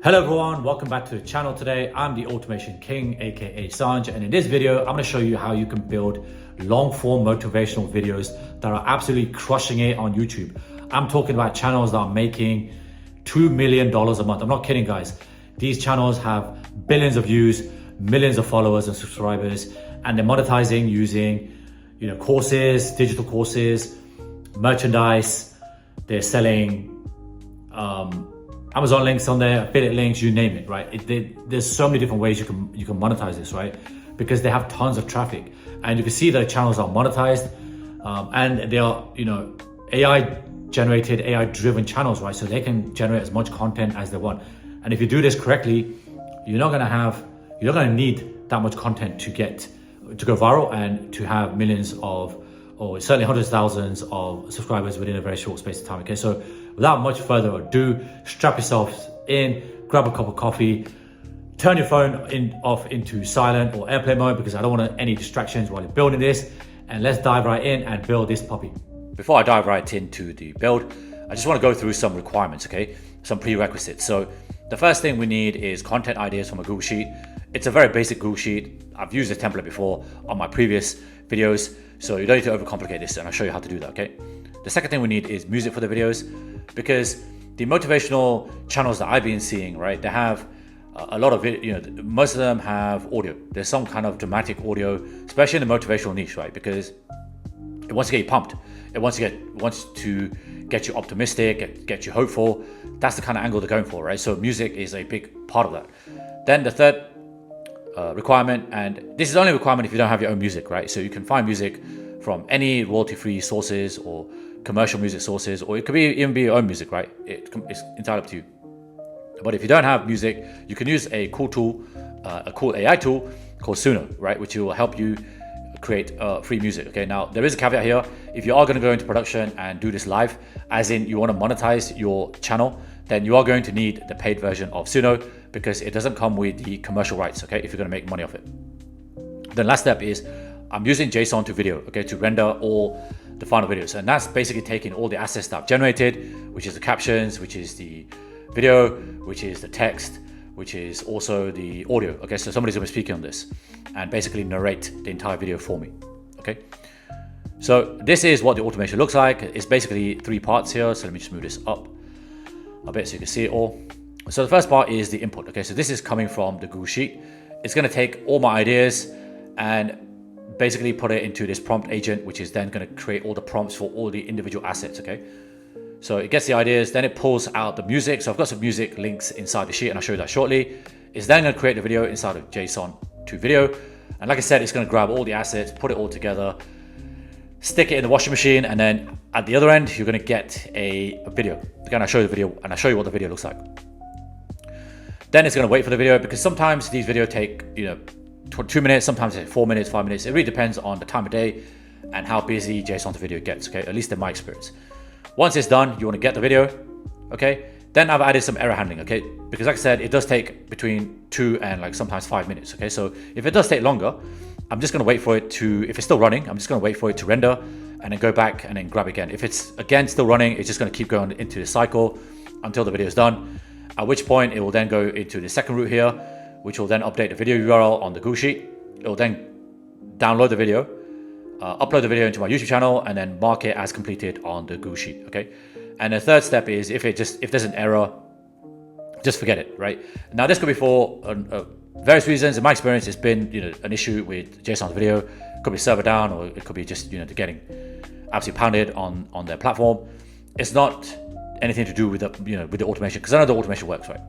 Hello everyone, welcome back to the channel. Today I'm the Automation King, aka Sanj, and in this video I'm going to show you how you can build long form motivational videos that are absolutely crushing it on YouTube. I'm talking about channels that are making $2 million a month. I'm not kidding, guys. These channels have billions of views, millions of followers and subscribers, and they're monetizing using courses, digital courses, merchandise. They're selling Amazon links on there, affiliate links, you name it, right? There's so many different ways you can monetize this, right? Because they have tons of traffic, and you can see that channels are monetized, and they are, AI generated, AI driven channels, right? So they can generate as much content as they want. And if you do this correctly, you're not gonna need that much content to go viral and to have millions of, or certainly hundreds of thousands of subscribers within a very short space of time. Okay, so without much further ado, strap yourself in, grab a cup of coffee, turn your phone off into silent or airplane mode, because I don't want any distractions while you're building this, and let's dive right in and build this puppy. Before I dive right into the build, I just want to go through some requirements, okay? Some prerequisites. So the first thing we need is content ideas from a Google Sheet. It's a very basic Google Sheet. I've used this template before on my previous videos, so you don't need to overcomplicate this, and I'll show you how to do that, okay? The second thing we need is music for the videos, because the motivational channels that I've been seeing, right, they have a lot of it, most of them have audio. There's some kind of dramatic audio, especially in the motivational niche, right? Because it wants to get you pumped. It wants to get you optimistic, get you hopeful. That's the kind of angle they're going for, right? So music is a big part of that. Then the third requirement, and this is only a requirement if you don't have your own music, right? So you can find music from any royalty-free sources or commercial music sources, or it could even be your own music, right? It's entirely up to you. But if you don't have music, you can use a cool tool, a cool AI tool called Suno, right? Which will help you create free music. Okay, now there is a caveat here. If you are going to go into production and do this live, as in you want to monetize your channel, then you are going to need the paid version of Suno, because it doesn't come with the commercial rights, okay, if you're going to make money off it. The last step is I'm using JSON to video, okay, to render all the final videos. And that's basically taking all the assets that I've generated, which is the captions, which is the video, which is the text, which is also the audio. Okay, so somebody's gonna be speaking on this and basically narrate the entire video for me, okay? So this is what the automation looks like. It's basically 3 parts here. So let me just move this up a bit so you can see it all. So the first part is the input, okay? So this is coming from the Google Sheet. It's gonna take all my ideas and basically put it into this prompt agent, which is then going to create all the prompts for all the individual assets, okay? So it gets the ideas, then it pulls out the music. So I've got some music links inside the sheet, and I'll show you that shortly. It's then going to create the video inside of JSON to video. And like I said, it's going to grab all the assets, put it all together, stick it in the washing machine, and then at the other end, you're going to get a video. Again, I'll show you the video, and I'll show you what the video looks like. Then it's going to wait for the video, because sometimes these videos take, 2 minutes, sometimes it's 4 minutes, 5 minutes. It really depends on the time of day and how busy JSON to video gets, okay? At least in my experience. Once it's done, you want to get the video, okay? Then I've added some error handling, okay? Because like I said, it does take between 2 and sometimes 5 minutes, okay? So if it does take longer, I'm just going to wait for it to, if it's still running, I'm just going to wait for it to render and then go back and then grab again. If it's again still running, it's just going to keep going into the cycle until the video is done, at which point it will then go into the second route here, which will then update the video URL on the Google Sheet. It will then download the video, upload the video into my YouTube channel, and then mark it as completed on the Google Sheet, okay? And the third step is if there's an error, just forget it, right? Now this could be for various reasons. In my experience, it's been an issue with JSON video. It could be server down, or it could be just they're getting absolutely pounded on their platform. It's not anything to do with the automation, because I know the automation works, right?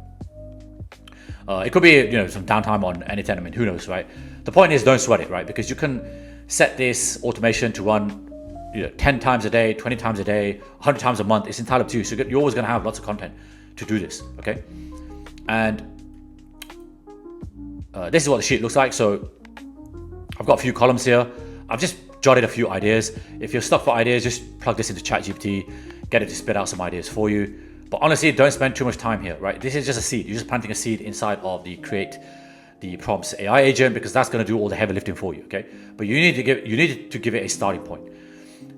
It could be some downtime on anything. I mean, who knows, right? The point is, don't sweat it, right? Because you can set this automation to run 10 times a day, 20 times a day, 100 times a month. It's entirely up to you. So you're always going to have lots of content to do this, okay? And this is what the sheet looks like. So I've got a few columns here. I've just jotted a few ideas. If you're stuck for ideas, just plug this into ChatGPT, get it to spit out some ideas for you. But honestly, don't spend too much time here, right? This is just a seed. You're just planting a seed inside of the create the prompts AI agent, because that's going to do all the heavy lifting for you, okay? But you need to give it a starting point.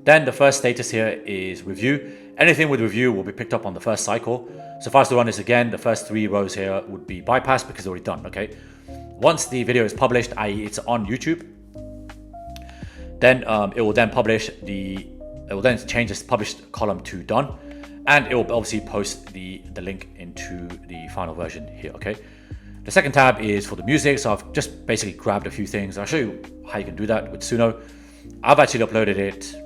Then the first status here is review, Anything with review will be picked up on the first cycle. So if I was to run this again, the first 3 rows here would be bypassed because it's already done, okay? Once the video is published, i.e. it's on YouTube, then it will then change this published column to done, and it will obviously post the link into the final version here, okay? The second tab is for the music, so I've just basically grabbed a few things. I'll show you how you can do that with Suno. I've actually uploaded it.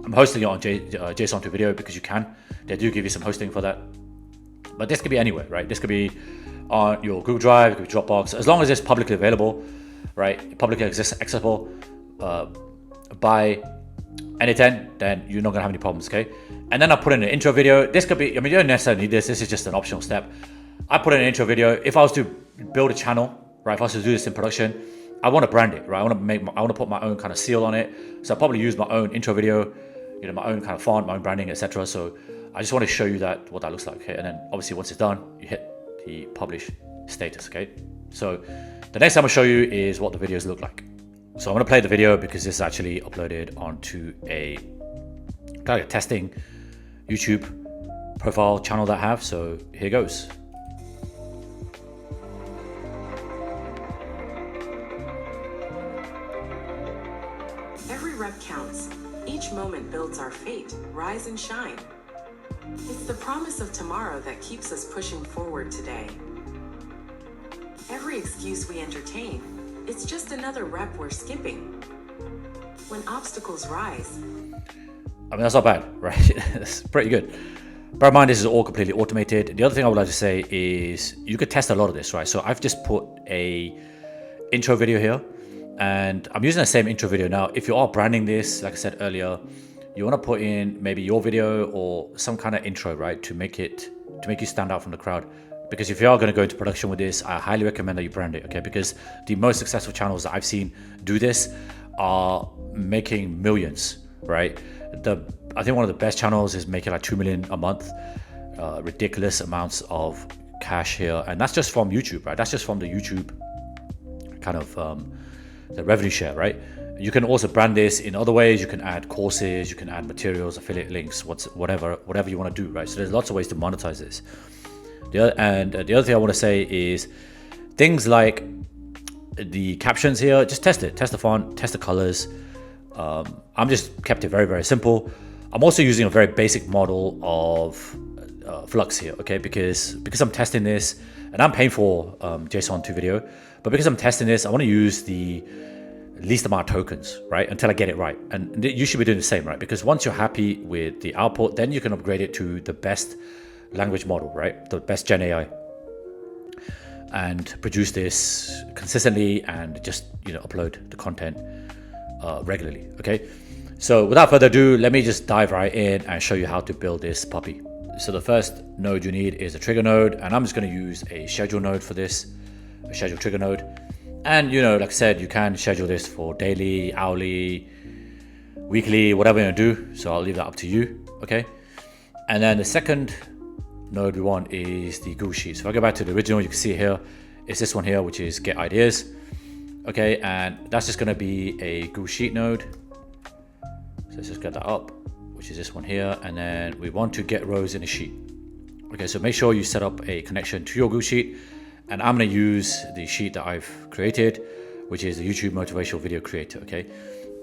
I'm hosting it on JSON to video because you can. They do give you some hosting for that. But this could be anywhere, right? This could be on your Google Drive, it could be Dropbox, as long as it's publicly available, right? Publicly accessible by anything, then you're not gonna have any problems, okay? And then I put in an intro video. This could be, I mean, you don't necessarily need this. This is just an optional step. I put in an intro video. If I was to build a channel, right? If I was to do this in production, I want to brand it, right? I want to put my own kind of seal on it. So I'll probably use my own intro video, my own kind of font, my own branding, etc. So I just want to show you what that looks like, okay? And then obviously once it's done, you hit the publish status, okay? So the next time I'll show you is what the videos look like. So I'm going to play the video because this is actually uploaded onto a kind of testing YouTube profile channel that I have. So here goes. Every rep counts. Each moment builds our fate. Rise and shine. It's the promise of tomorrow that keeps us pushing forward today. Every excuse we entertain, it's just another rep we're skipping. When obstacles rise. I mean, that's not bad, right? That's pretty good. Bear in mind, this is all completely automated. The other thing I would like to say is you could test a lot of this, right? So I've just put a intro video here, and I'm using the same intro video now. If you are branding this, like I said earlier, you want to put in maybe your video or some kind of intro, right? To make you stand out from the crowd. Because if you are going to go into production with this, I highly recommend that you brand it, okay? Because the most successful channels that I've seen do this are making millions, right? I think one of the best channels is making like 2 million a month, ridiculous amounts of cash here. And that's just from YouTube, right? That's just from the YouTube kind of the revenue share, right? You can also brand this in other ways. You can add courses, you can add materials, affiliate links, whatever you want to do, right? So there's lots of ways to monetize this. The other thing I want to say is things like the captions here, just test it, test the font, test the colors. I'm just kept it very, very simple. I'm also using a very basic model of Flux here, okay? Because I'm testing this, and I'm paying for JSON to video, but because I'm testing this, I want to use the least amount of tokens, right? Until I get it right. And you should be doing the same, right? Because once you're happy with the output, then you can upgrade it to the best language model, right? The best Gen AI, and produce this consistently and just upload the content regularly, okay? So without further ado, let me just dive right in and show you how to build this puppy. So the first node you need is a trigger node, and I'm just going to use a schedule node for this, a schedule trigger node. And like I said, you can schedule this for daily, hourly, weekly, whatever you do. So I'll leave that up to you, okay? And then the second node we want is the Google Sheet. So if I go back to the original, you can see here, it's this one here, which is get ideas. Okay, and that's just gonna be a Google Sheet node. So let's just get that up, which is this one here. And then we want to get rows in a sheet. Okay, so make sure you set up a connection to your Google Sheet. And I'm gonna use the sheet that I've created, which is the YouTube Motivational Video Creator, okay?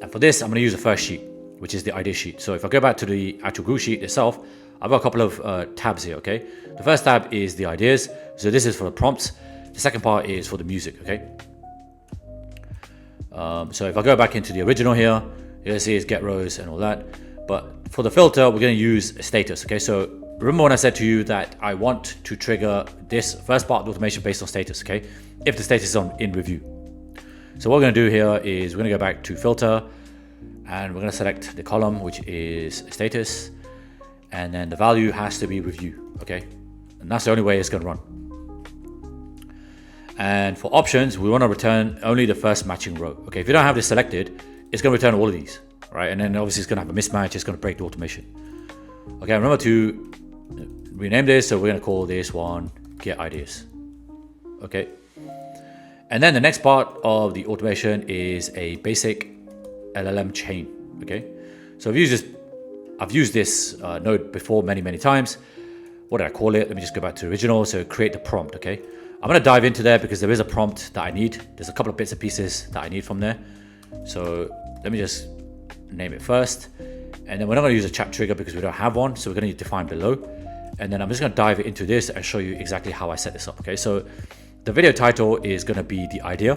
And for this, I'm gonna use the first sheet, which is the idea sheet. So if I go back to the actual Google Sheet itself, I've got a couple of tabs here, okay? The first tab is the ideas. So this is for the prompts. The second part is for the music, okay? So if I go back into the original here, you'll see it's get rows and all that. But for the filter, we're gonna use a status, okay? So remember when I said to you that I want to trigger this first part of the automation based on status, okay? If the status is in review. So what we're gonna do here is we're gonna go back to filter, and we're gonna select the column, which is status. And then the value has to be review, okay? And that's the only way it's gonna run. And for options, we wanna return only the first matching row, okay? If you don't have this selected, it's gonna return all of these, right? And then obviously it's gonna have a mismatch, it's gonna break the automation. Okay, remember to rename this, so we're gonna call this one get ideas, okay? And then the next part of the automation is a basic LLM chain, okay? So if you just I've used this node before many times. What did I call it? Let me just go back to the original. So create the prompt, okay? I'm gonna dive into there because there is a prompt that I need. There's a couple of bits and pieces that I need from there. So let me just name it first. And then we're not gonna use a chat trigger because we don't have one. So we're gonna define below. And then I'm just gonna dive into this and show you exactly how I set this up, okay? So the video title is gonna be the idea,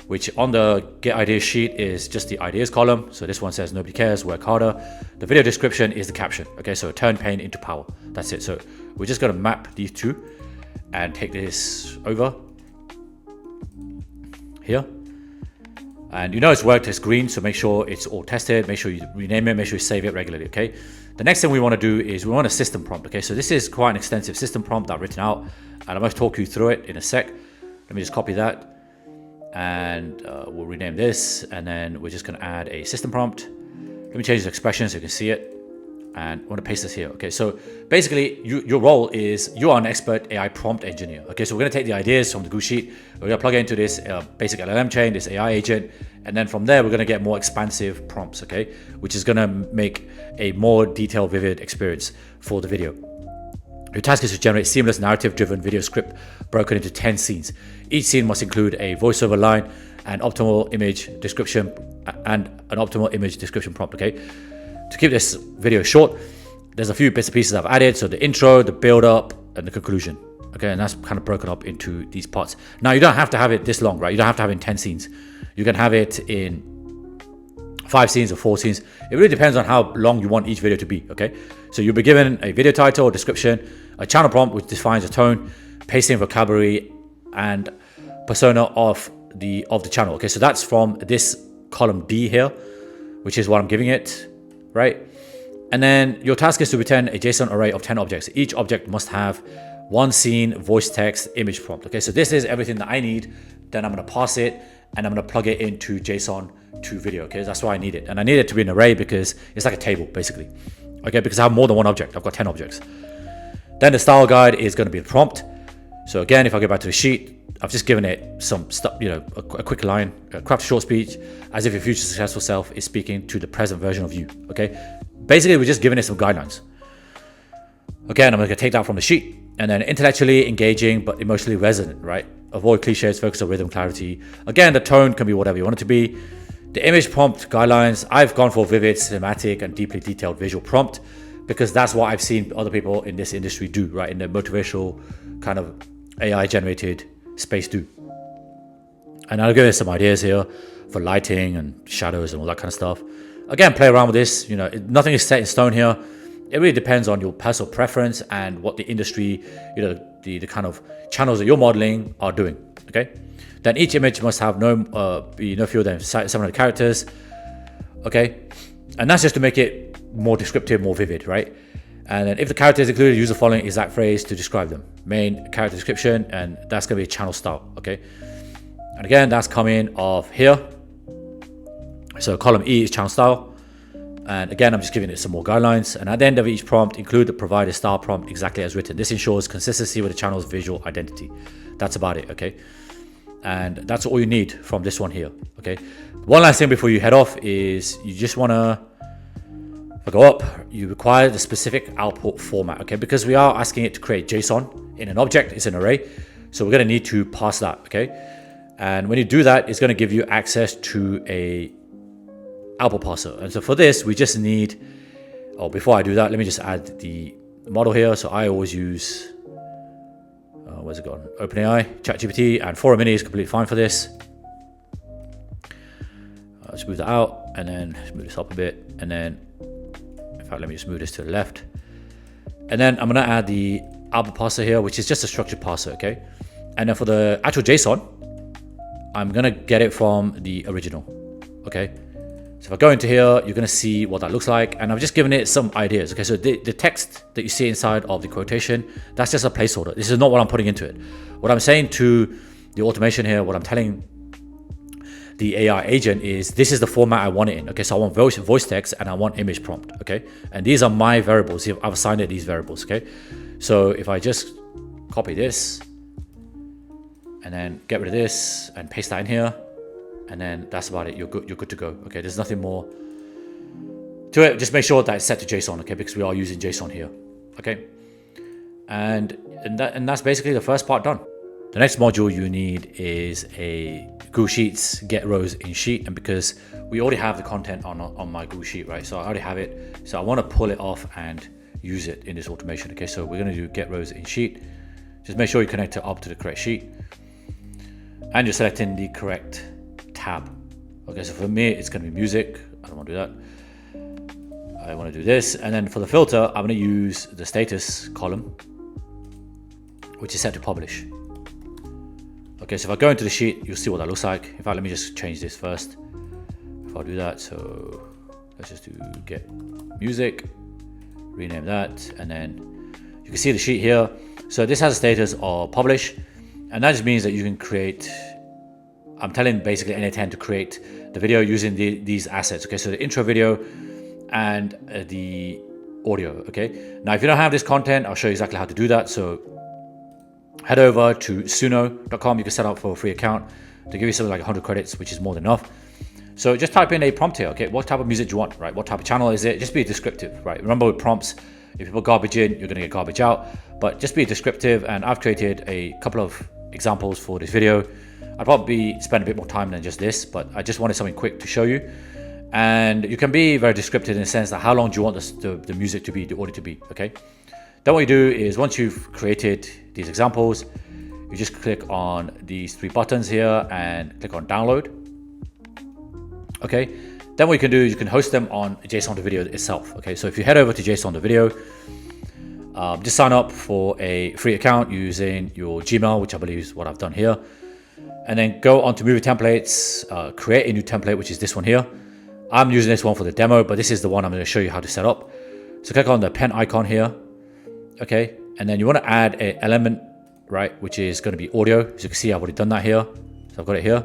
which on the get ideas sheet is just the ideas column. So this one says nobody cares, work harder. The video description is the caption, okay? So turn pain into power, that's it. So we're just gonna map these two and take this over here. And you know it's worked, it's green, so make sure it's all tested, make sure you rename it, make sure you save it regularly, okay? The next thing we wanna do is we want a system prompt, okay? So this is quite an extensive system prompt that I've written out, and I'm gonna talk you through it in a sec. Let me just copy that. And we'll rename this, and then we're just gonna add a system prompt. Let me change the expression so you can see it, and I want to paste this here. Okay, so basically your role is you are an expert AI prompt engineer. Okay, so we're gonna take the ideas from the Google Sheet, we're gonna plug it into this basic LLM chain, this AI agent, and then from there we're gonna get more expansive prompts, okay, which is gonna make a more detailed, vivid experience for the video. Your task is to generate seamless narrative-driven video script broken into 10 scenes. Each scene must include a voiceover line and optimal image description and an optimal image description prompt, okay? To keep this video short, there's a few bits and pieces I've added. So the intro, the build-up, and the conclusion, okay? And that's kind of broken up into these parts. Now, you don't have to have it this long, right? You don't have to have it in 10 scenes. You can have it in 5 scenes or 4 scenes. It really depends on how long you want each video to be, okay? So you'll be given a video title or description, a channel prompt which defines a tone, pacing, vocabulary, and persona of the channel, okay? So that's from this column D here, which is what I'm giving it, right? And then your task is to return a JSON array of 10 objects. Each object must have one scene, voice, text, image prompt, okay? So this is everything that I need. Then I'm gonna pass it and I'm gonna plug it into JSON to video, okay? That's why I need it. And I need it to be an array because it's like a table, basically, okay? Because I have more than one object. I've got 10 objects. Then the style guide is gonna be the prompt. So again, if I go back to the sheet, I've just given it some stuff, you know, a quick line, craft a short speech as if your future successful self is speaking to the present version of you, okay? Basically, we're just giving it some guidelines. Again, I'm gonna take that from the sheet. And then intellectually engaging, but emotionally resonant, right? Avoid cliches, focus on rhythm, clarity. Again, the tone can be whatever you want it to be. The image prompt guidelines, I've gone for vivid, cinematic, and deeply detailed visual prompt because that's what I've seen other people in this industry do, right? In the motivational kind of AI generated space do. And I'll give you some ideas here for lighting and shadows and all that kind of stuff. Again, play around with this. You know, nothing is set in stone here. It really depends on your personal preference and what the industry, you know, the kind of channels that you're modeling are doing, okay? Then each image must have be no fewer than 700 characters, okay? And that's just to make it more descriptive, more vivid, right? And then if the characters included, use the following exact phrase to describe them. Main character description, and that's gonna be a channel style, okay? And again, that's coming off here. So column E is channel style. And again, I'm just giving it some more guidelines. And at the end of each prompt, include the provided style prompt exactly as written. This ensures consistency with the channel's visual identity. That's about it, okay? And that's all you need from this one here, okay? One last thing before you head off is you just wanna, if I go up, you require the specific output format, okay? Because we are asking it to create JSON in an object, it's an array. So we're gonna need to pass that, okay? And when you do that, it's gonna give you access to a output parser. And so for this, we just need, before I do that, let me just add the model here. So I always use, where's it gone? OpenAI, ChatGPT, and Forum Mini is completely fine for this. Let's move that out and then move this up a bit. And then, in fact, let me just move this to the left. And then I'm gonna add the output parser here, which is just a structured parser, okay? And then for the actual JSON, I'm gonna get it from the original, okay? So if I go into here, you're gonna see what that looks like. And I've just given it some ideas. Okay, so the text that you see inside of the quotation, that's just a placeholder. This is not what I'm putting into it. What I'm saying to the automation here, what I'm telling the AI agent is this is the format I want it in. Okay, so I want voice text and I want image prompt, okay? And these are my variables. I've assigned it these variables, okay? So if I just copy this and then get rid of this and paste that in here, and then that's about it. You're good to go. Okay, there's nothing more to it, just make sure that it's set to JSON, okay, because we are using JSON here, okay. And that's basically the first part done. The next module you need is a Google Sheets get rows in sheet, and because we already have the content on my Google Sheet, right? So I already have it, so I want to pull it off and use it in this automation. Okay, so we're going to do get rows in sheet. Just make sure you connect it up to the correct sheet, and you're selecting the correct tab. Okay, so for me it's going to be music. I don't want to do that. I want to do this, and then for the filter I'm going to use the status column, which is set to publish. Okay, so if I go into the sheet, you'll see what that looks like. In fact, let me just change this first if I do that. So let's just do get music, rename that, and then you can see the sheet here. So this has a status of publish, and that just means that you can create, I'm telling basically N10 to create the video using these assets. Okay, so the intro video and the audio. Okay, now if you don't have this content, I'll show you exactly how to do that. So head over to suno.com. You can set up for a free account to give you something like 100 credits, which is more than enough. So just type in a prompt here. Okay, what type of music do you want, right? What type of channel is it? Just be descriptive, right? Remember with prompts, if you put garbage in, you're going to get garbage out, but just be descriptive. And I've created a couple of examples for this video. I'd probably spend a bit more time than just this, but I just wanted something quick to show you. And you can be very descriptive in the sense that how long do you want the music to be, the audio to be, okay? Then what you do is once you've created these examples, you just click on these three buttons here and click on download. Okay, then what you can do is you can host them on JSON to video itself. Okay, so if you head over to JSON to video, just sign up for a free account using your Gmail, which I believe is what I've done here. And then go on to movie templates, create a new template, which is this one here. I'm using this one for the demo, but this is the one I'm going to show you how to set up. So click on the pen icon here. Okay, and then you want to add an element, right, which is going to be audio. As you can see, I've already done that here. So I've got it here.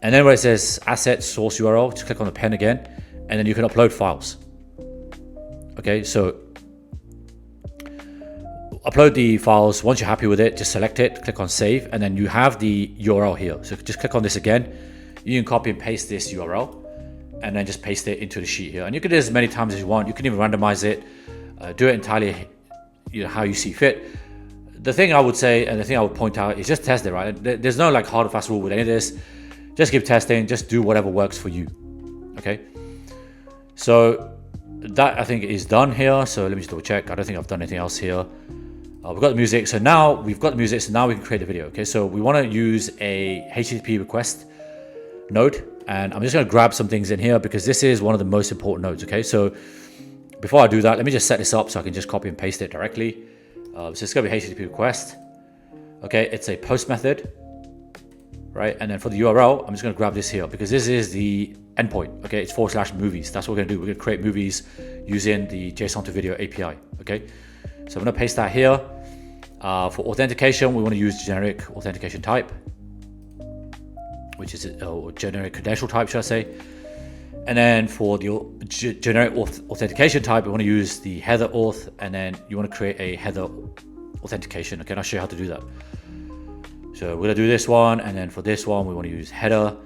And then where it says asset source URL, just click on the pen again, and then you can upload files. Okay, so upload the files. Once you're happy with it, just select it, click on save, and then you have the URL here. So just click on this again. You can copy and paste this URL, and then just paste it into the sheet here. And you can do this as many times as you want. You can even randomize it, do it entirely how you see fit. The thing I would say, and the thing I would point out, is just test it, right? There's no like hard and fast rule with any of this. Just keep testing, just do whatever works for you. Okay, so that I think is done here. So let me just double check. I don't think I've done anything else here. We've got the music. So now we've got the music. So now we can create a video. Okay, so we want to use a HTTP request node, and I'm just going to grab some things in here because this is one of the most important nodes. Okay, so before I do that, let me just set this up so I can just copy and paste it directly. So it's going to be HTTP request. Okay, it's a post method, right? And then for the URL, I'm just going to grab this here because this is the endpoint. Okay, it's /movies. That's what we're going to do. We're going to create movies using the JSON to video API. Okay, so I'm going to paste that here. For authentication, we want to use generic authentication type, which is a generic credential type, should I say. And then for the generic authentication type, we want to use the header auth, and then you want to create a header authentication. Okay, and I'll show you how to do that. So we're going to do this one, and then for this one, we want to use header.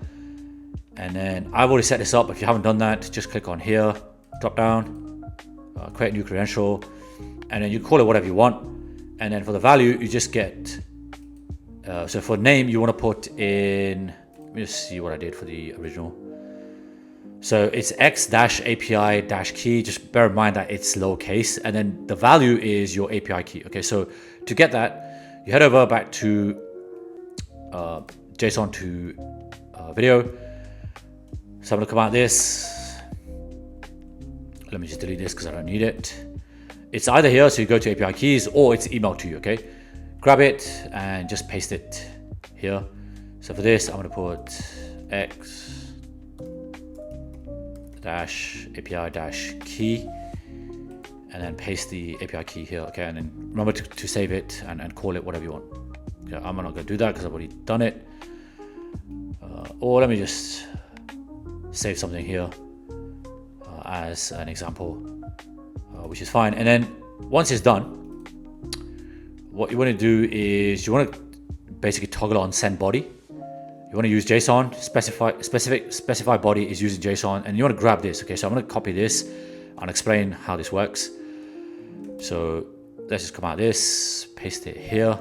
And then I've already set this up. If you haven't done that, just click on here, drop down, create a new credential, and then you call it whatever you want. And then for the value, you just get, so for name, you want to put in, let me just see what I did for the original. So it's x-api-key. Just bear in mind that it's lowercase, and then the value is your API key. Okay, so to get that, you head over back to JSON to video. So I'm gonna come out this. Let me just delete this because I don't need it. It's either here, so you go to API keys, or it's emailed to you. Okay, grab it and just paste it here. So for this, I'm gonna put x -api-key, and then paste the API key here. Okay, and then remember to save it and call it whatever you want. Okay, I'm not going to do that because I've already done it. Or let me just save something here as an example, which is fine. And then once it's done, what you want to do is you want to basically toggle on send body. You want to use JSON, specify body is using JSON, and you want to grab this. Okay, so I'm going to copy this I'll explain how this works. So let's just come out of this, paste it here.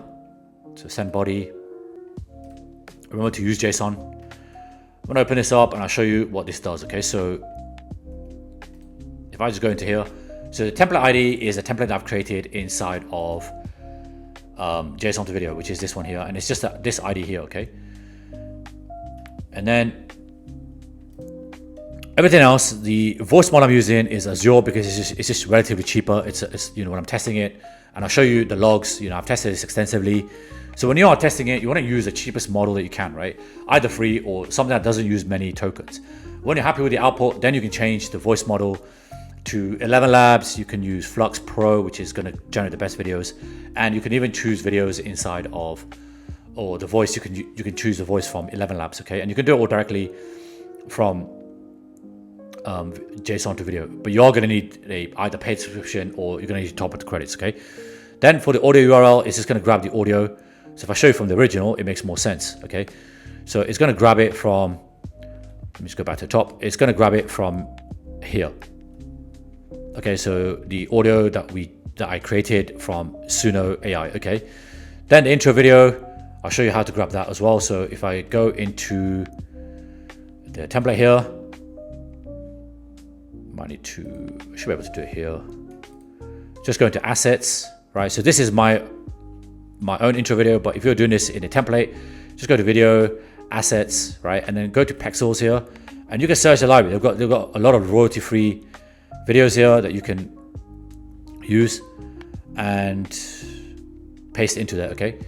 So send body. Remember to use JSON. I'm gonna open this up and I'll show you what this does, okay? So if I just go into here, so the template ID is a template that I've created inside of JSON to video, which is this one here, and it's just this ID here, okay? And then everything else, the voice model I'm using is Azure because it's just relatively cheaper. It's you know, when I'm testing it, and I'll show you the logs. You know, I've tested this extensively. So when you are testing it, you want to use the cheapest model that you can, right? Either free or something that doesn't use many tokens. When you're happy with the output, then you can change the voice model to 11 labs. You can use Flux Pro, which is going to generate the best videos, and you can even choose videos inside of, or the voice. You can choose the voice from 11 labs, okay? And you can do it all directly from JSON to video, but you're going to need either paid subscription or you're going to need to top up the credits, okay? Then for the audio URL, it's just going to grab the audio. So if I show you from the original, it makes more sense, okay? So it's going to grab it from, let me just go back to the top. It's going to grab it from here. Okay, so the audio that I created from Suno AI, okay? Then the intro video, I'll show you how to grab that as well. So if I go into the template here, I should be able to do it here. Just go into assets, right? So this is my own intro video, but if you're doing this in a template, just go to video, assets, right? And then go to pixels here, and you can search the library. They've got a lot of royalty-free videos here that you can use and paste into there, okay?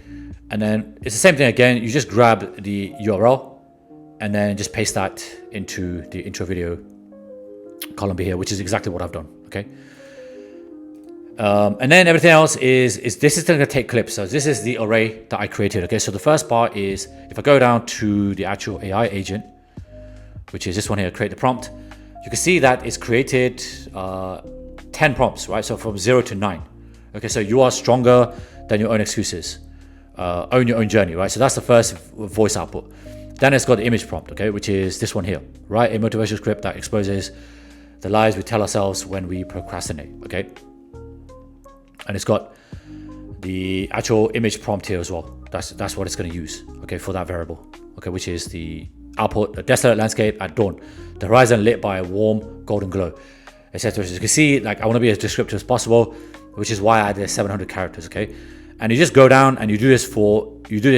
And then it's the same thing again. You just grab the URL and then just paste that into the intro video column here, which is exactly what I've done, okay? And then everything else is this is going to take clips. So this is the array that I created, okay? So the first part is, if I go down to the actual AI agent, which is this one here, create the prompt, you can see that it's created 10 prompts, right? So from 0 to 9. Okay, so you are stronger than your own excuses. Own your own journey, right? So that's the first voice output. Then it's got the image prompt, okay, which is this one here, right? A motivational script that exposes the lies we tell ourselves when we procrastinate, okay? And it's got the actual image prompt here as well. That's what it's going to use, okay, for that variable, okay, which is the output: a desolate landscape at dawn, the horizon lit by a warm golden glow, etc. As you can see, like, I want to be as descriptive as possible, which is why I added 700 characters, okay? And you just go down and you do this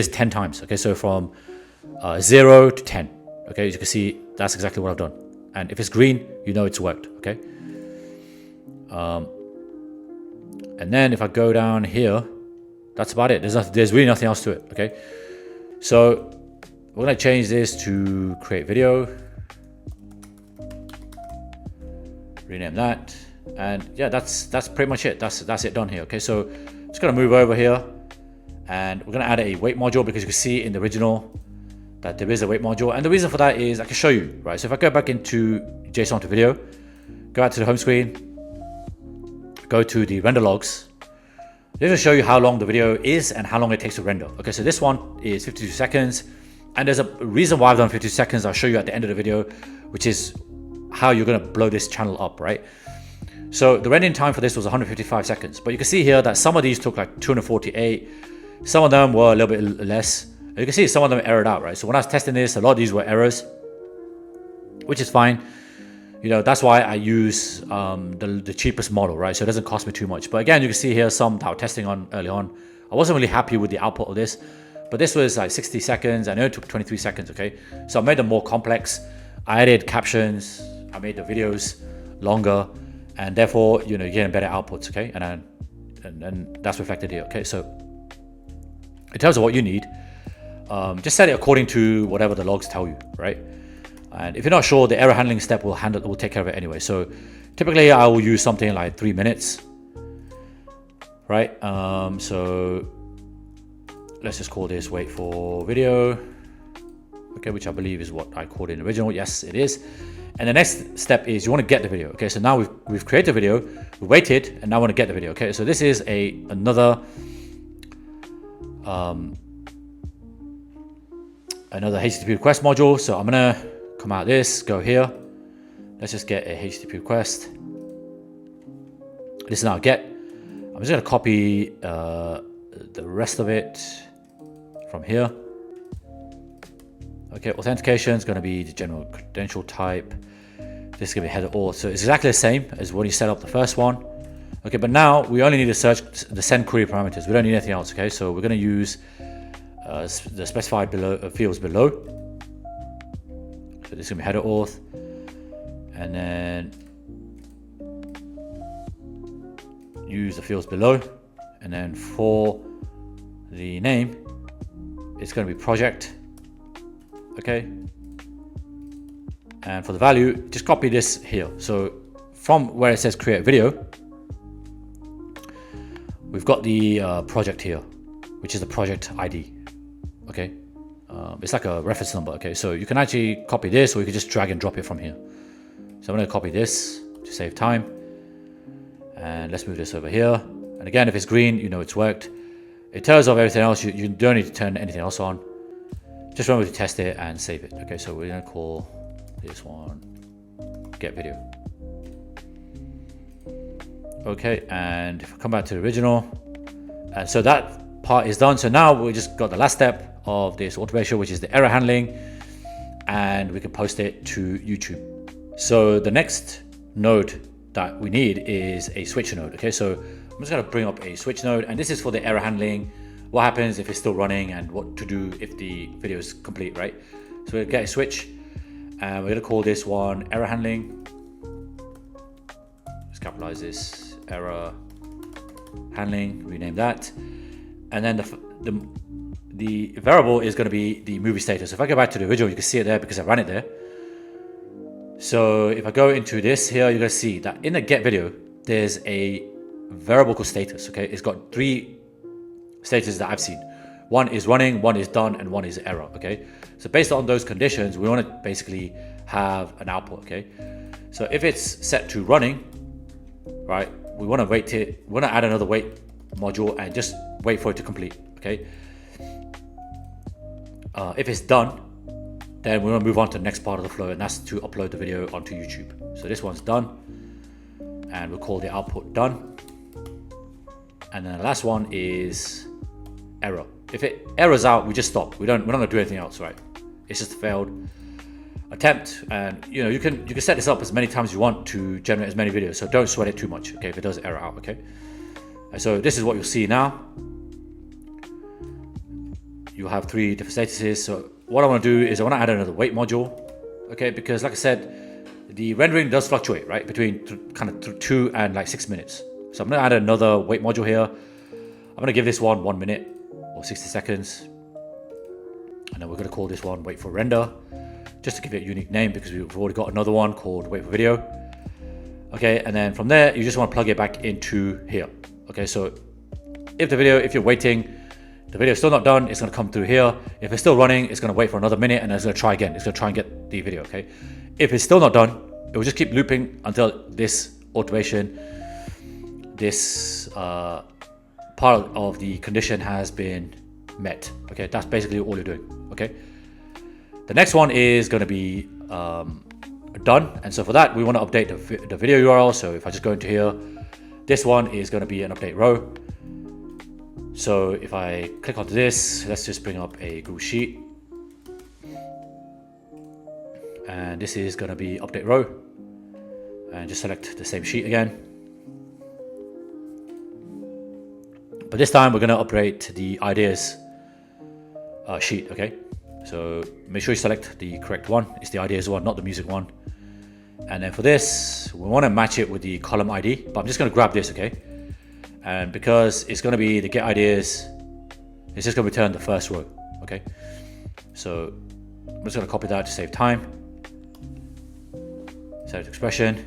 10 times, okay? So from 0 to 10, okay? As you can see, that's exactly what I've done. And if it's green, you know it's worked, okay? And then if I go down here, that's about it. There's really nothing else to it, okay? So we're gonna change this to create video. Rename that. And yeah, that's pretty much it. That's it done here, okay? So just gonna move over here and we're gonna add a weight module, because you can see in the original that there is a weight module. And the reason for that is I can show you, right? So if I go back into JSON to video, go out to the home screen, go to the render logs, this will show you how long the video is and how long it takes to render. Okay, so this one is 52 seconds. And there's a reason why I've done 50 seconds. I'll show you at the end of the video, which is how you're gonna blow this channel up, right? So the rendering time for this was 155 seconds. But you can see here that some of these took like 248. Some of them were a little bit less. You can see some of them errored out, right? So when I was testing this, a lot of these were errors, which is fine. You know, that's why I use the cheapest model, right? So it doesn't cost me too much. But again, you can see here some that I was testing on early on. I wasn't really happy with the output of this, but this was like 60 seconds and it only took 23 seconds, okay? So I made them more complex. I added captions, I made the videos longer, and therefore, you know, you're getting better outputs, okay? And that's reflected here, okay? So in terms of what you need, just set it according to whatever the logs tell you, right? And if you're not sure, the error handling step will take care of it anyway. So typically I will use something like 3 minutes, right? So let's just call this wait for video, okay, which I believe is what I called in the original. Yes, it is. And the next step is you want to get the video, okay? So now we've created a video, we waited, and now I want to get the video, okay? So this is another HTTP request module. So I'm gonna come out of this, go here. Let's just get a HTTP request. This is now get. I'm just gonna copy the rest of it from here. Okay, authentication is gonna be the general credential type. This is gonna be header auth. So it's exactly the same as when you set up the first one. Okay, but now we only need to search the send query parameters. We don't need anything else. Okay, so we're gonna use the specified fields below. So this is gonna be header auth, and then use the fields below, and then for the name, it's gonna be project. Okay, and for the value, just copy this here. So from where it says create video, we've got the project here, which is the project ID. Okay, it's like a reference number. Okay, so you can actually copy this, or you can just drag and drop it from here. So I'm going to copy this to save time, and let's move this over here. And again, if it's green, you know it's worked. It turns off everything else. You don't need to turn anything else on. Just remember to test it and save it. Okay, so we're going to call this one get video. Okay, and if I come back to the original, and so that part is done. So now we just got the last step of this automation, which is the error handling, and we can post it to YouTube. So the next node that we need is a switch node. Okay, so I'm just going to bring up a switch node, and this is for the error handling. What happens if it's still running, and what to do if the video is complete, right? So we'll get a switch, and we're going to call this one error handling. Just capitalize this, error handling, rename that, and then the variable is going to be the movie status. If I go back to the original, you can see it there because I ran it there. So if I go into this here, you're going to see that in the get video, there's a variable called status. Okay, it's got 3 statuses that I've seen. One is running, one is done, and one is error. Okay, so based on those conditions, we want to basically have an output. Okay, so if it's set to running, right, we want to wait it. We want to add another wait module and just wait for it to complete. Okay, if it's done, then we want to move on to the next part of the flow, and that's to upload the video onto YouTube. So this one's done, and we'll call the output done. And then the last one is error. If it errors out, we just stop. We're not gonna do anything else, right? It's just a failed attempt, and you know you can set this up as many times as you want to generate as many videos. So don't sweat it too much, okay? If it does error out, okay? And so this is what you'll see now. You'll have 3 different statuses. So what I want to do is I want to add another wait module, okay? Because like I said, the rendering does fluctuate, right? Between kind of 2 and like 6 minutes. So I'm going to add another wait module here. I'm going to give this one 1 minute or 60 seconds. And then we're going to call this one wait for render, just to give it a unique name because we've already got another one called wait for video. Okay, and then from there, you just want to plug it back into here. Okay, so if you're waiting, the video is still not done, it's going to come through here. If it's still running, it's going to wait for another minute, and then it's going to try again. It's going to try and get the video, okay? If it's still not done, it will just keep looping until this automation, this part of the condition has been met, okay? That's basically all you're doing, okay? The next one is going to be done, and so for that, we want to update the video URL. So if I just go into here, this one is going to be an update row. So if I click onto this, let's just bring up a Google Sheet. And this is going to be update row. And just select the same sheet again. But this time we're going to update the ideas sheet, okay? So make sure you select the correct one. It's the ideas one, not the music one. And then for this, we want to match it with the column ID, but I'm just going to grab this, okay? And because it's going to be the get ideas, it's just going to return the first row, okay? So I'm just going to copy that to save time. Select expression.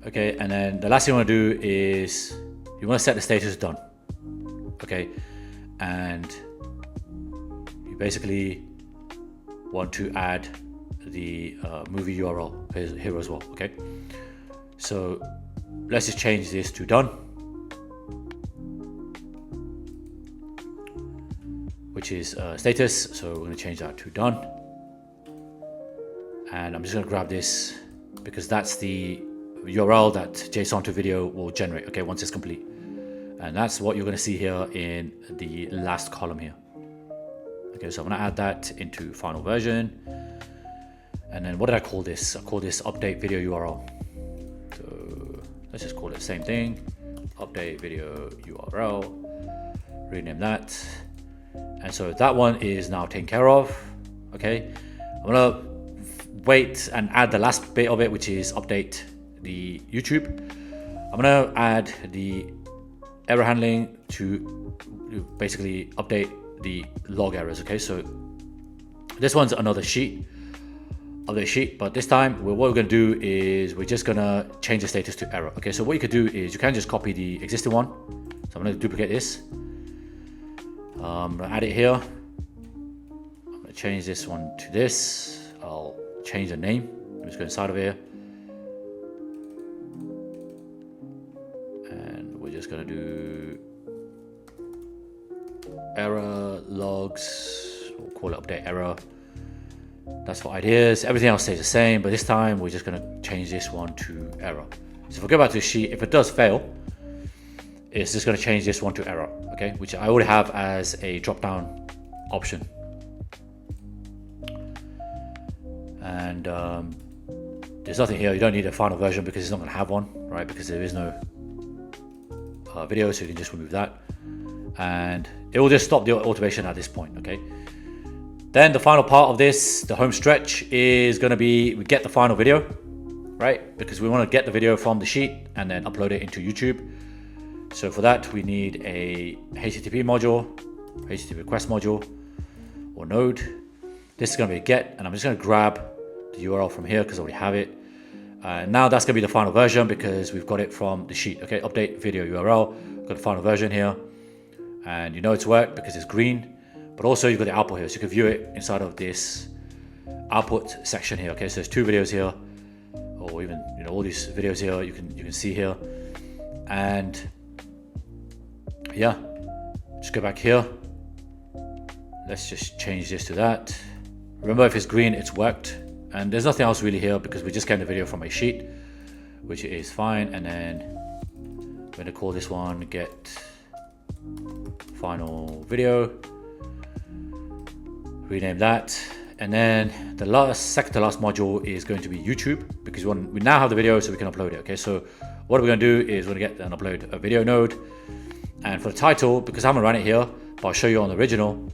Okay, and then the last thing you want to do is you want to set the status done, okay? And you basically want to add the movie URL here as well, okay? So let's just change this to done, which is status. So we're going to change that to done. And I'm just going to grab this because that's the URL that JSON to video will generate, okay, once it's complete. And that's what you're going to see here in the last column here. Okay, so I'm going to add that into final version. And then what did I call this? I call this update video URL. So let's just call it the same thing, update video URL, rename that. And so that one is now taken care of. Okay, I'm gonna wait and add the last bit of it, which is update the YouTube. I'm gonna add the error handling to basically update the log errors. Okay, so this one's another sheet, update sheet, but this time what we're gonna do is we're just gonna change the status to error. Okay, so what you could do is you can just copy the existing one. So I'm gonna duplicate this. I'm gonna add it here. I'm gonna change this one to this. I'll change the name. I'm just go inside of here. And we're just gonna do error logs. We'll call it update error. That's for ideas. Everything else stays the same, but this time we're just gonna change this one to error. So if I go back to the sheet, if it does fail, it's just going to change this one to error, okay, which I already have as a drop down option. And there's nothing here. You don't need a final version because it's not going to have one, right? Because there is no video, so you can just remove that, and it will just stop the automation at this point. Okay, then the final part of this, the home stretch, is going to be we get the final video, right? Because we want to get the video from the sheet and then upload it into YouTube. So for that, we need a HTTP module, HTTP request module, or node. This is going to be a get, and I'm just going to grab the URL from here because I already have it. Now that's going to be the final version because we've got it from the sheet. Okay, update video URL, got the final version here, and you know it's worked because it's green. But also you've got the output here, so you can view it inside of this output section here. Okay, so there's two videos here, or even all these videos here. You can see here, and yeah, just go back here. Let's just change this to that. Remember, if it's green, it's worked. And there's nothing else really here because we just getting the video from a sheet, which is fine. And then I'm going to call this one get final video. Rename that. And then the second to last module is going to be YouTube because we now have the video, so we can upload it. Okay, so what we're going to do is we're going to get and upload a video node. And for the title, because I haven't run it here, but I'll show you on the original,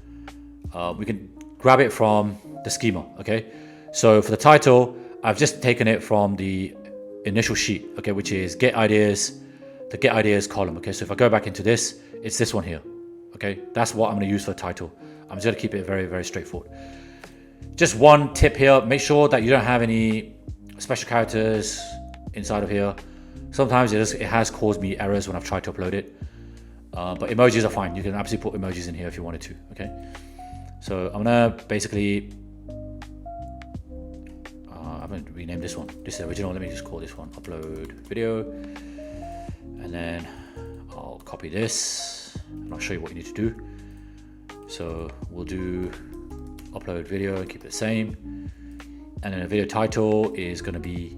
we can grab it from the schema, okay? So for the title, I've just taken it from the initial sheet, okay, which is get ideas, the get ideas column, okay? So if I go back into this, it's this one here, okay? That's what I'm gonna use for the title. I'm just gonna keep it very, very straightforward. Just one tip here, make sure that you don't have any special characters inside of here. Sometimes it has caused me errors when I've tried to upload it. But emojis are fine. You can absolutely put emojis in here if you wanted to, okay? So I'm gonna basically, I haven't renamed this one. This is the original. Let me just call this one upload video. And then I'll copy this and I'll show you what you need to do. So we'll do upload video and keep it the same. And then the video title is gonna be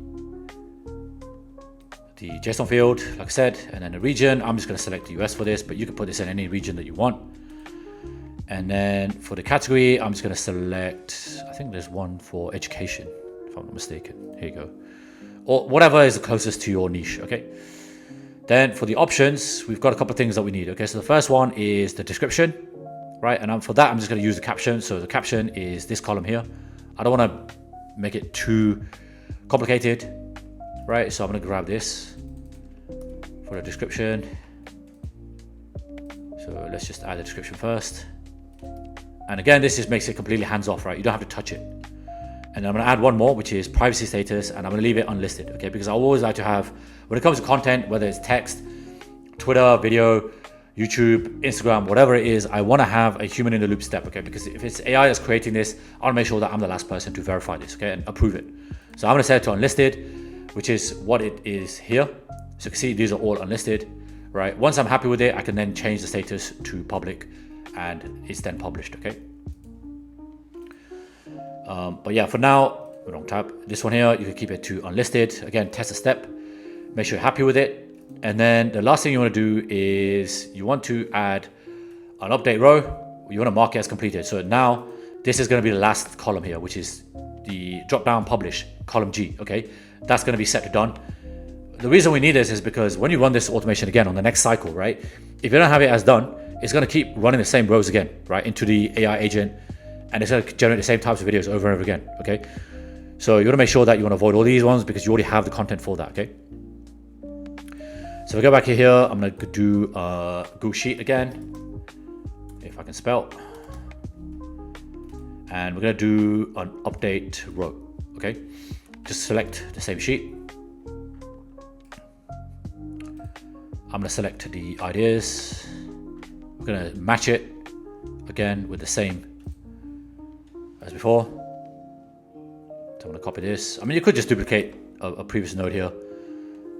the JSON field, like I said, and then the region. I'm just going to select the US for this, but you can put this in any region that you want. And then for the category, I'm just going to select, I think there's one for education, if I'm not mistaken. Here you go. Or whatever is the closest to your niche, okay? Then for the options, we've got a couple of things that we need, okay? So the first one is the description, right? And for that, I'm just going to use the caption. So the caption is this column here. I don't want to make it too complicated, right? So I'm going to grab this for the description. So let's just add the description first. And again, this just makes it completely hands off, right? You don't have to touch it. And then I'm going to add one more, which is privacy status, and I'm going to leave it unlisted, okay? Because I always like to have, when it comes to content, whether it's text, Twitter, video, YouTube, Instagram, whatever it is, I want to have a human in the loop step, okay? Because if it's AI that's creating this, I want to make sure that I'm the last person to verify this, okay? And approve it. So I'm going to set it to unlisted, which is what it is here. So you can see these are all unlisted, right? Once I'm happy with it, I can then change the status to public and it's then published, okay? But yeah, for now, we don't tab this one here. You can keep it to unlisted. Again, test a step. Make sure you're happy with it. And then the last thing you want to do is you want to add an update row. You want to mark it as completed. So now this is going to be the last column here, which is the drop down publish, column G, okay? That's going to be set to done. The reason we need this is because when you run this automation again on the next cycle, right? If you don't have it as done, it's going to keep running the same rows again, right? Into the AI agent, and it's going to generate the same types of videos over and over again, okay? So you want to make sure that you want to avoid all these ones because you already have the content for that, okay? So if I go back here, I'm going to do Google Sheet again, if I can spell. And we're going to do an update row, okay? Just select the same sheet. I'm going to select the ideas. We're going to match it again with the same as before. So I'm going to copy this. I mean, you could just duplicate a previous node here.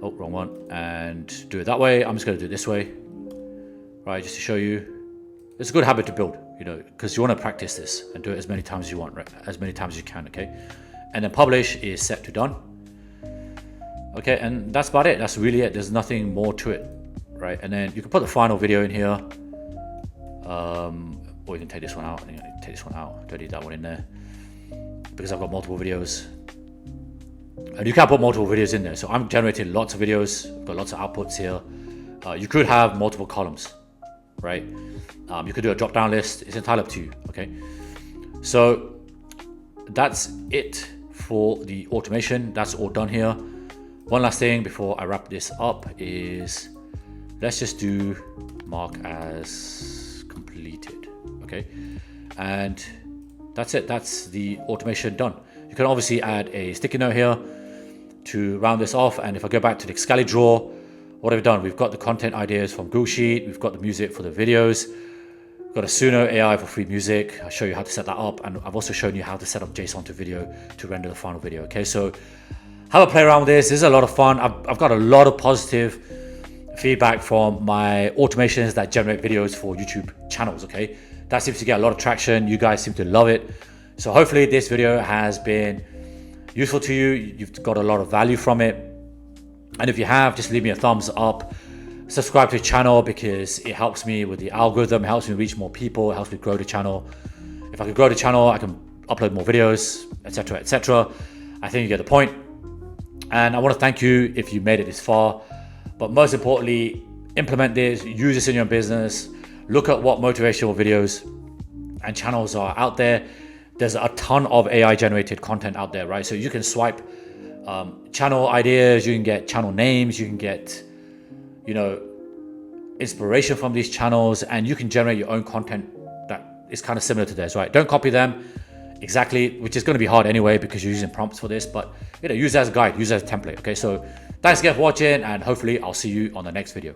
Oh, wrong one. And do it that way. I'm just going to do it this way, right? Just to show you. It's a good habit to build, you know, because you want to practice this and do it as many times as you want, right? As many times as you can, okay? And then publish is set to done. Okay, and that's about it. That's really it. There's nothing more to it, right? And then you can put the final video in here. Or you can take this one out. I think I need to take this one out. Don't need that one in there because I've got multiple videos. And you can put multiple videos in there. So I'm generating lots of videos. I've got lots of outputs here. You could have multiple columns, right? You could do a drop-down list. It's entirely up to you, okay? So that's it for the automation. That's all done here. One last thing before I wrap this up is let's just do mark as completed, okay? And that's it. That's the automation done. You can obviously add a sticky note here to round this off. And if I go back to the Excel drawer, what have we done? We've got the content ideas from Google Sheet. We've got the music for the videos. We've got a Suno AI for free music. I'll show you how to set that up. And I've also shown you how to set up JSON to video to render the final video. Okay, so have a play around with this. This is a lot of fun. I've got a lot of positive feedback from my automations that generate videos for YouTube channels. Okay, that seems to get a lot of traction. You guys seem to love it. So hopefully this video has been useful to you. You've got a lot of value from it. And if you have, just leave me a thumbs up. Subscribe to the channel because it helps me with the algorithm. It helps me reach more people. It helps me grow the channel. If I can grow the channel, I can upload more videos, etc., etc. I think you get the point. And I want to thank you if you made it this far. But most importantly, implement this, use this in your business. Look at what motivational videos and channels are out there. There's a ton of AI generated content out there, right? So you can swipe channel ideas, you can get channel names, you can get, you know, inspiration from these channels, and you can generate your own content that is kind of similar to theirs, right? Don't copy them exactly, which is going to be hard anyway because you're using prompts for this, but you know, use it as a guide, use it as a template. Okay, so thanks again for watching, and hopefully I'll see you on the next video.